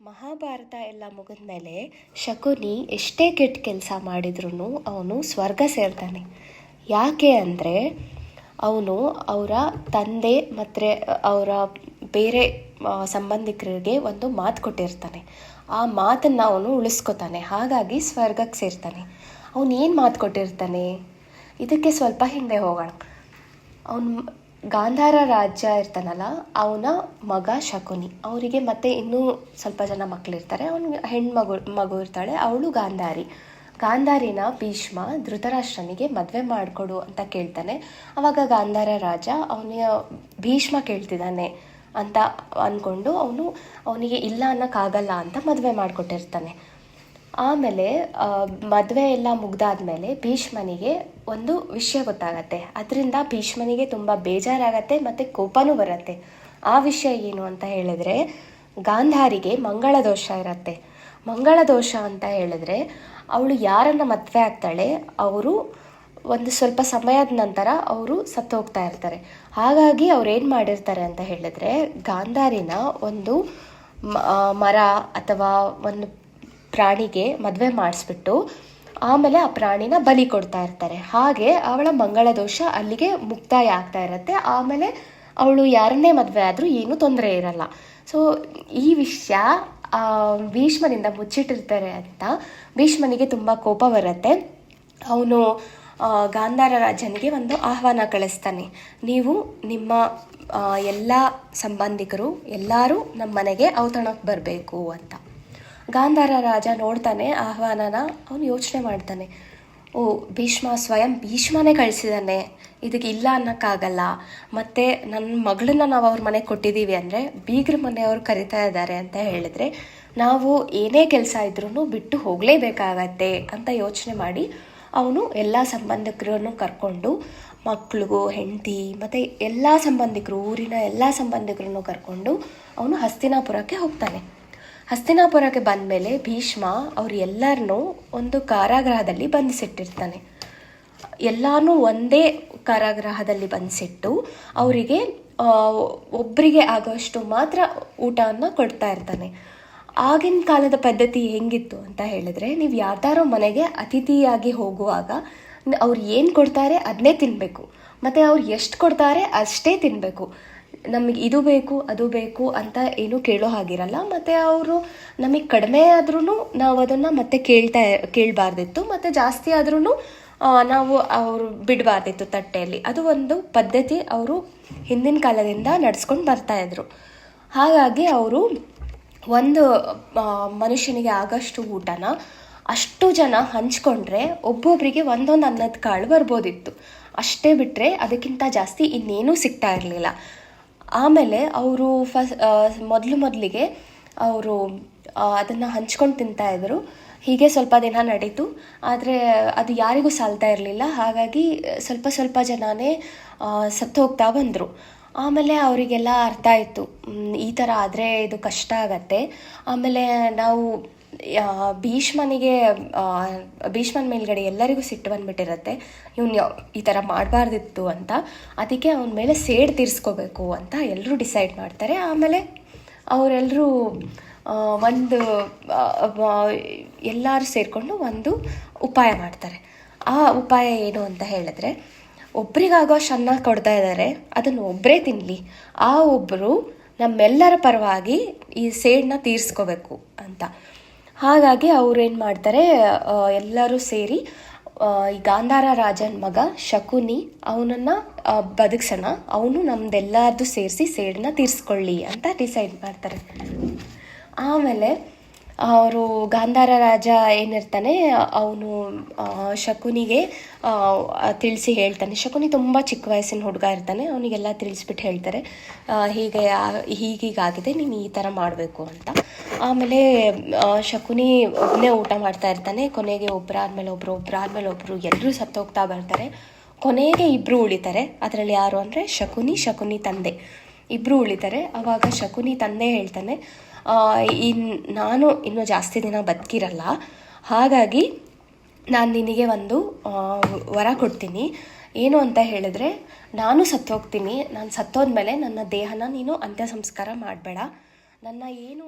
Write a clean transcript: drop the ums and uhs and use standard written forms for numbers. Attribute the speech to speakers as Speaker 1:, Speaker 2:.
Speaker 1: ಮಹಾಭಾರತ ಎಲ್ಲ ಮುಗಿದ್ಮೇಲೆ ಶಕುನಿ ಎಷ್ಟೇ ಕೆಟ್ಟ ಕೆಲಸ ಮಾಡಿದ್ರೂ ಅವನು ಸ್ವರ್ಗ ಸೇರ್ತಾನೆ. ಯಾಕೆ ಅಂದರೆ ಅವನು ಅವರ ತಂದೆ ಮತ್ತು ಅವರ ಬೇರೆ ಸಂಬಂಧಿಕರಿಗೆ ಒಂದು ಮಾತು ಕೊಟ್ಟಿರ್ತಾನೆ. ಆ ಮಾತನ್ನು ಅವನು ಉಳಿಸ್ಕೊತಾನೆ, ಹಾಗಾಗಿ ಸ್ವರ್ಗಕ್ಕೆ ಸೇರ್ತಾನೆ. ಅವನು ಏನು ಮಾತು ಕೊಟ್ಟಿರ್ತಾನೆ, ಇದಕ್ಕೆ ಸ್ವಲ್ಪ ಹಿಂದೆ ಹೋಗೋಣ. ಅವನು ಗಾಂಧಾರ ರಾಜ್ಯ ಇರ್ತಾನಲ್ಲ, ಅವನ ಮಗ ಶಕುನಿ, ಅವರಿಗೆ ಮತ್ತೆ ಇನ್ನೂ ಸ್ವಲ್ಪ ಜನ ಮಕ್ಕಳಿರ್ತಾರೆ. ಅವನಿಗೆ ಮಗು ಇರ್ತಾಳೆ, ಅವಳು ಗಾಂಧಾರಿನ ಭೀಷ್ಮ ಧೃತರಾಷ್ಟ್ರನಿಗೆ ಮದುವೆ ಮಾಡಿಕೊಡು ಅಂತ ಕೇಳ್ತಾನೆ. ಆವಾಗ ಗಾಂಧಾರ ರಾಜ ಅವನಿಗೆ ಭೀಷ್ಮ ಕೇಳ್ತಿದ್ದಾನೆ ಅಂತ ಅಂದ್ಕೊಂಡು ಅವನಿಗೆ ಇಲ್ಲ ಅನ್ನೋಕ್ಕಾಗಲ್ಲ ಅಂತ ಮದುವೆ ಮಾಡಿಕೊಟ್ಟಿರ್ತಾನೆ. ಆಮೇಲೆ ಮದುವೆ ಎಲ್ಲ ಮುಗ್ದಾದ್ಮೇಲೆ ಭೀಷ್ಮನಿಗೆ ಒಂದು ವಿಷಯ ಗೊತ್ತಾಗತ್ತೆ. ಅದರಿಂದ ಭೀಷ್ಮನಿಗೆ ತುಂಬ ಬೇಜಾರಾಗತ್ತೆ ಮತ್ತು ಕೋಪನೂ ಬರುತ್ತೆ. ಆ ವಿಷಯ ಏನು ಅಂತ ಹೇಳಿದ್ರೆ, ಗಾಂಧಾರಿಗೆ ಮಂಗಳ ದೋಷ ಇರತ್ತೆ. ಮಂಗಳ ದೋಷ ಅಂತ ಹೇಳಿದ್ರೆ, ಅವಳು ಯಾರನ್ನು ಮದುವೆ ಆಗ್ತಾಳೆ ಅವರು ಒಂದು ಸ್ವಲ್ಪ ಸಮಯದ ನಂತರ ಅವರು ಸತ್ತು ಹೋಗ್ತಾ ಇರ್ತಾರೆ. ಹಾಗಾಗಿ ಅವ್ರು ಏನು ಮಾಡಿರ್ತಾರೆ ಅಂತ ಹೇಳಿದ್ರೆ, ಗಾಂಧಾರಿನ ಒಂದು ಮರ ಅಥವಾ ಒಂದು ಪ್ರಾಣಿಗೆ ಮದುವೆ ಮಾಡಿಸ್ಬಿಟ್ಟು ಆಮೇಲೆ ಆ ಪ್ರಾಣಿನ ಬಲಿ ಕೊಡ್ತಾ ಇರ್ತಾರೆ. ಹಾಗೆ ಅವಳ ಮಂಗಳ ದೋಷ ಅಲ್ಲಿಗೆ ಮುಕ್ತಾಯ ಆಗ್ತಾ ಇರುತ್ತೆ. ಆಮೇಲೆ ಅವಳು ಯಾರನ್ನೇ ಮದುವೆ ಆದರೂ ಏನೂ ತೊಂದರೆ ಇರಲ್ಲ. ಸೊ ಈ ವಿಷಯ ಭೀಷ್ಮನಿಂದ ಮುಚ್ಚಿಟ್ಟಿರ್ತಾರೆ ಅಂತ ಭೀಷ್ಮನಿಗೆ ತುಂಬ ಕೋಪ ಬರುತ್ತೆ. ಅವನು ಗಾಂಧಾರ ರಾಜನಿಗೆ ಒಂದು ಆಹ್ವಾನ ಕಳಿಸ್ತಾನೆ. ನೀವು ನಿಮ್ಮ ಎಲ್ಲ ಸಂಬಂಧಿಕರು ಎಲ್ಲರೂ ನಮ್ಮ ಮನೆಗೆ ಔತಣಕ್ಕೆ ಬರಬೇಕು ಅಂತ. ಗಾಂಧಾರ ರಾಜ ನೋಡ್ತಾನೆ ಆಹ್ವಾನನ. ಅವನು ಯೋಚನೆ ಮಾಡ್ತಾನೆ, ಓ, ಸ್ವಯಂ ಭೀಷ್ಮನೇ ಕಳಿಸಿದ್ದಾನೆ, ಇದಕ್ಕೆ ಇಲ್ಲ ಅನ್ನೋಕ್ಕಾಗಲ್ಲ. ಮತ್ತು ನನ್ನ ಮಗಳನ್ನ ನಾವು ಅವ್ರ ಮನೆಗೆ ಕೊಟ್ಟಿದ್ದೀವಿ ಅಂದರೆ ಬೀಗ್ರ ಮನೆಯವ್ರು ಕರಿತಾ ಇದ್ದಾರೆ ಅಂತ ಹೇಳಿದ್ರೆ ನಾವು ಏನೇ ಕೆಲಸ ಇದ್ರೂ ಬಿಟ್ಟು ಹೋಗಲೇಬೇಕಾಗತ್ತೆ ಅಂತ ಯೋಚನೆ ಮಾಡಿ ಅವನು ಎಲ್ಲ ಸಂಬಂಧಿಕರನ್ನು ಕರ್ಕೊಂಡು, ಮಕ್ಕಳಿಗೂ ಹೆಂಡತಿ ಮತ್ತು ಎಲ್ಲ ಸಂಬಂಧಿಕರು, ಊರಿನ ಎಲ್ಲ ಸಂಬಂಧಿಕರನ್ನು ಕರ್ಕೊಂಡು ಅವನು ಹಸ್ತಿನಾಪುರಕ್ಕೆ ಹೋಗ್ತಾನೆ. ಹಸ್ತಿನಾಪುರಕ್ಕೆ ಬಂದ ಮೇಲೆ ಭೀಷ್ಮ ಅವ್ರು ಎಲ್ಲರನ್ನೂ ಒಂದು ಕಾರಾಗೃಹದಲ್ಲಿ ಬಂಧಿಸಿಟ್ಟಿರ್ತಾನೆ. ಎಲ್ಲನೂ ಒಂದೇ ಕಾರಾಗೃಹದಲ್ಲಿ ಬಂಧಿಸಿಟ್ಟು ಅವರಿಗೆ ಒಬ್ಬರಿಗೆ ಆಗೋಷ್ಟು ಮಾತ್ರ ಊಟವನ್ನು ಕೊಡ್ತಾ ಇರ್ತಾನೆ. ಆಗಿನ ಕಾಲದ ಪದ್ಧತಿ ಹೆಂಗಿತ್ತು ಅಂತ ಹೇಳಿದ್ರೆ, ನೀವು ಯಾರ್ದಾರೋ ಮನೆಗೆ ಅತಿಥಿಯಾಗಿ ಹೋಗುವಾಗ ಅವ್ರು ಏನು ಕೊಡ್ತಾರೆ ಅದನ್ನೇ ತಿನ್ನಬೇಕು, ಮತ್ತು ಅವ್ರು ಎಷ್ಟು ಕೊಡ್ತಾರೆ ಅಷ್ಟೇ ತಿನ್ನಬೇಕು. ನಮಗೆ ಇದು ಬೇಕು ಅದು ಬೇಕು ಅಂತ ಏನೂ ಕೇಳೋ ಹಾಗಿರಲ್ಲ. ಮತ್ತು ಅವರು ನಮಗೆ ಕಡಿಮೆ ಆದ್ರೂ ನಾವು ಅದನ್ನು ಮತ್ತೆ ಕೇಳಬಾರ್ದಿತ್ತು, ಮತ್ತು ಜಾಸ್ತಿ ಆದ್ರೂ ನಾವು ಅವರು ಬಿಡಬಾರ್ದಿತ್ತು ತಟ್ಟೆಯಲ್ಲಿ. ಅದು ಒಂದು ಪದ್ಧತಿ ಅವರು ಹಿಂದಿನ ಕಾಲದಿಂದ ನಡೆಸ್ಕೊಂಡು ಬರ್ತಾಯಿದ್ರು. ಹಾಗಾಗಿ ಅವರು ಒಂದು ಮನುಷ್ಯನಿಗೆ ಆಗೋಷ್ಟು ಊಟನ ಅಷ್ಟು ಜನ ಹಂಚ್ಕೊಂಡ್ರೆ ಒಬ್ಬೊಬ್ಬರಿಗೆ ಒಂದೊಂದು ಅನ್ನದ ಕಾಳು ಬರ್ಬೋದಿತ್ತು. ಅಷ್ಟೇ ಬಿಟ್ಟರೆ ಅದಕ್ಕಿಂತ ಜಾಸ್ತಿ ಇನ್ನೇನೂ ಸಿಗ್ತಾ ಇರಲಿಲ್ಲ. ಆಮೇಲೆ ಅವರು ಮೊದಲಿಗೆ ಅವರು ಅದನ್ನು ಹಂಚ್ಕೊಂಡು ತಿಂತಾಯಿದ್ರು. ಹೀಗೆ ಸ್ವಲ್ಪ ದಿನ ನಡೀತು. ಆದರೆ ಅದು ಯಾರಿಗೂ ಸಾಲ್ತಾ ಇರಲಿಲ್ಲ. ಹಾಗಾಗಿ ಸ್ವಲ್ಪ ಜನನೇ ಸತ್ತು ಹೋಗ್ತಾ ಬಂದರು. ಆಮೇಲೆ ಅವರಿಗೆಲ್ಲ ಅರ್ಥ ಆಯಿತು, ಈ ಥರ ಆದರೆ ಇದು ಕಷ್ಟ ಆಗತ್ತೆ. ಆಮೇಲೆ ನಾವು ಭೀಷ್ಮನ ಮೇಲ್ಗಡೆ ಎಲ್ಲರಿಗೂ ಸಿಟ್ಟು ಬಂದುಬಿಟ್ಟಿರತ್ತೆ, ಇವನು ಈ ಥರ ಮಾಡಬಾರ್ದಿತ್ತು ಅಂತ. ಅದಕ್ಕೆ ಅವನ ಮೇಲೆ ಸೇಡು ತೀರಿಸ್ಕೋಬೇಕು ಅಂತ ಎಲ್ಲರೂ ಡಿಸೈಡ್ ಮಾಡ್ತಾರೆ. ಆಮೇಲೆ ಅವರೆಲ್ಲರೂ ಎಲ್ಲರೂ ಸೇರಿಕೊಂಡು ಒಂದು ಉಪಾಯ ಮಾಡ್ತಾರೆ. ಆ ಉಪಾಯ ಏನು ಅಂತ ಹೇಳಿದ್ರೆ, ಒಬ್ರಿಗಾಗೋ ಅನ್ನ ಕೊಡ್ತಾ ಇದ್ದಾರೆ, ಅದನ್ನು ಒಬ್ಬರೇ ತಿನ್ನಲಿ, ಆ ಒಬ್ಬರು ನಮ್ಮೆಲ್ಲರ ಪರವಾಗಿ ಈ ಸೇಡನ್ನ ತೀರಿಸ್ಕೋಬೇಕು ಅಂತ. ಹಾಗಾಗಿ ಅವ್ರು ಏನು ಮಾಡ್ತಾರೆ, ಎಲ್ಲರೂ ಸೇರಿ ಈ ಗಾಂಧಾರ ರಾಜನ ಮಗ ಶಕುನಿ ಅವನನ್ನು ಬದುಕ್ಸೋಣ, ಅವನು ನಮ್ದೆಲ್ಲರದ್ದು ಸೇರಿಸಿ ಸೇಡನ್ನ ತೀರಿಸ್ಕೊಳ್ಳಿ ಅಂತ ಡಿಸೈಡ್ ಮಾಡ್ತಾರೆ. ಆಮೇಲೆ ಅವರು ಗಾಂಧಾರ ರಾಜ ಏನಿರ್ತಾನೆ ಅವನು ಶಕುನಿಗೆ ತಿಳಿಸಿ ಹೇಳ್ತಾನೆ. ಶಕುನಿ ತುಂಬ ಚಿಕ್ಕ ವಯಸ್ಸಿನ ಹುಡುಗ ಇರ್ತಾನೆ. ಅವನಿಗೆಲ್ಲ ತಿಳಿಸ್ಬಿಟ್ಟು ಹೇಳ್ತಾರೆ, ಹೀಗೀಗಾಗಿದೆ, ನೀನು ಈ ಥರ ಮಾಡಬೇಕು ಅಂತ. ಆಮೇಲೆ ಶಕುನಿ ಒಬ್ಬನೇ ಊಟ ಮಾಡ್ತಾ ಇರ್ತಾನೆ. ಕೊನೆಗೆ ಒಬ್ಬರಾದ್ಮೇಲೆ ಒಬ್ಬರು ಎಲ್ಲರೂ ಸತ್ತೋಗ್ತಾ ಬರ್ತಾರೆ. ಕೊನೆಗೆ ಇಬ್ಬರು ಉಳಿತಾರೆ. ಅದರಲ್ಲಿ ಯಾರು ಅಂದರೆ ಶಕುನಿ ತಂದೆ ಇಬ್ಬರು ಉಳಿತಾರೆ. ಆವಾಗ ಶಕುನಿ ತಂದೆ ಹೇಳ್ತಾನೆ, ನಾನು ಇನ್ನೂ ಜಾಸ್ತಿ ದಿನ ಬದುಕಿರಲ್ಲ, ಹಾಗಾಗಿ ನಾನು ನಿನಗೆ ಒಂದು ವರ ಕೊಡ್ತೀನಿ. ಏನು ಅಂತ ಹೇಳಿದ್ರೆ, ನಾನು ಸತ್ತೋಗ್ತೀನಿ. ನಾನು ಸತ್ತೋದ್ಮೇಲೆ ನನ್ನ ದೇಹನ ನೀನು ಅಂತ್ಯ ಸಂಸ್ಕಾರ ಮಾಡಬೇಡ. ನನ್ನ ಏನು